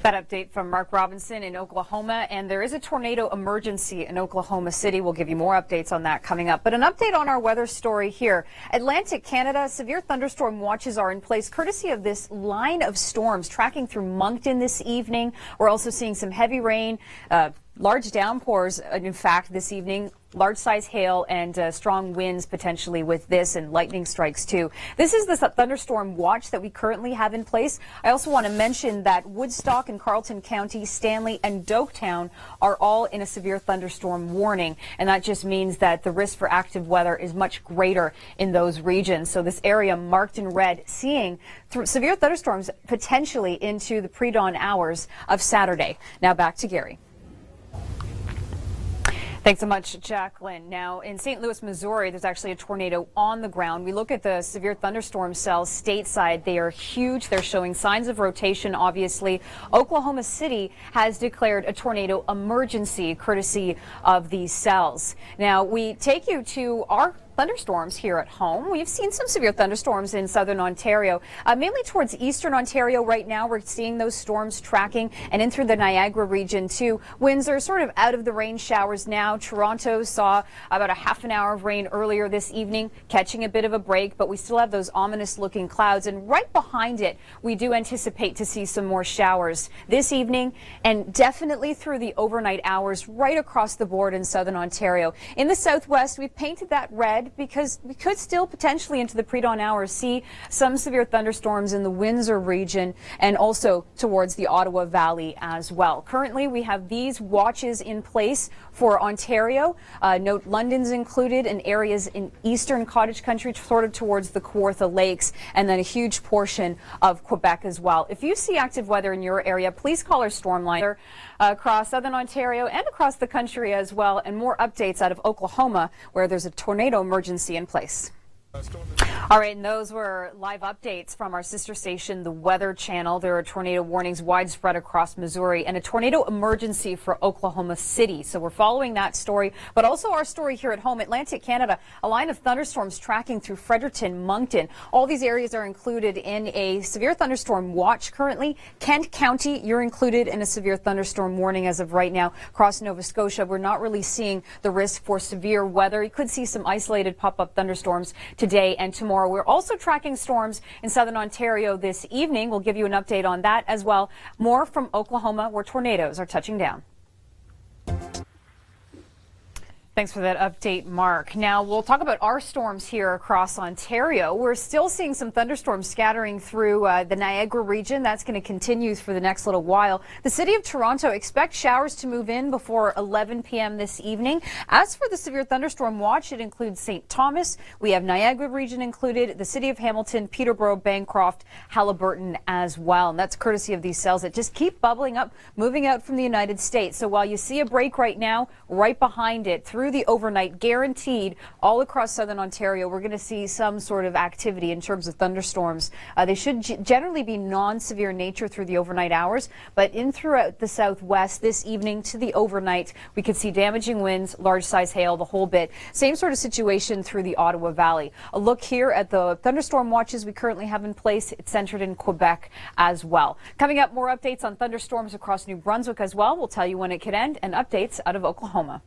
That update from Mark Robinson in Oklahoma, and there is a tornado emergency in Oklahoma City. We'll give you more updates on that coming up. But an update on our weather story here. Atlantic Canada, severe thunderstorm watches are in place courtesy of this line of storms tracking through Moncton this evening. We're also seeing some heavy rain, large downpours, in fact, this evening. Large size hail and strong winds potentially with this, and lightning strikes too. This is the thunderstorm watch that we currently have in place. I also want to mention that Woodstock and Carleton County, Stanley and Doketown are all in a severe thunderstorm warning, and that just means that the risk for active weather is much greater in those regions. So this area marked in red, seeing severe thunderstorms potentially into the pre-dawn hours of Saturday. Now back to Gary. Thanks so much, Jacqueline. Now, in St. Louis, Missouri, there's actually a tornado on the ground. We look at the severe thunderstorm cells stateside. They are huge. They're showing signs of rotation, obviously. Oklahoma City has declared a tornado emergency courtesy of these cells. Now, we take you to our thunderstorms here at home. We've seen some severe thunderstorms in southern Ontario, mainly towards eastern Ontario right now. We're seeing those storms tracking and in through the Niagara region too. Winds are sort of out of the rain showers now. Toronto saw about a half an hour of rain earlier this evening, catching a bit of a break, but we still have those ominous looking clouds, and right behind it we do anticipate to see some more showers this evening and definitely through the overnight hours right across the board in southern Ontario. In the southwest, we've painted that red because we could still potentially into the pre-dawn hours see some severe thunderstorms in the Windsor region and also towards the Ottawa Valley as well. Currently, we have these watches in place for Ontario. Note London's included and areas in eastern cottage country sort of towards the Kawartha Lakes, and then a huge portion of Quebec as well. If you see active weather in your area, please call our storm line across southern Ontario and across the country as well, and more updates out of Oklahoma where there's a tornado emergency in place. All right, and those were live updates from our sister station, the Weather Channel. There are tornado warnings widespread across Missouri and a tornado emergency for Oklahoma City. So we're following that story, but also our story here at home. Atlantic Canada, a line of thunderstorms tracking through Fredericton, Moncton. All these areas are included in a severe thunderstorm watch currently. Kent County, you're included in a severe thunderstorm warning as of right now. Across Nova Scotia, we're not really seeing the risk for severe weather. You could see some isolated pop-up thunderstorms today and tomorrow. We're also tracking storms in southern Ontario this evening. We'll give you an update on that as well. More from Oklahoma, where tornadoes are touching down. Thanks for that update, Mark. Now we'll talk about our storms here across Ontario. We're still seeing some thunderstorms scattering through the Niagara region. That's going to continue for the next little while. The city of Toronto expects showers to move in before 11 p.m. this evening. As for the severe thunderstorm watch, it includes St. Thomas. We have Niagara region included, the city of Hamilton, Peterborough, Bancroft, Haliburton as well. And that's courtesy of these cells that just keep bubbling up, moving out from the United States. So while you see a break right now, right behind it, through the overnight, guaranteed all across southern Ontario, we're going to see some sort of activity in terms of thunderstorms. They should generally be non-severe nature through the overnight hours, but in throughout the southwest this evening to the overnight, we could see damaging winds, large size hail, the whole bit. Same sort of situation through the Ottawa Valley. A look here at the thunderstorm watches we currently have in place. It's centered in Quebec as well. Coming up, more updates on thunderstorms across New Brunswick as well. We'll tell you when it could end and updates out of Oklahoma.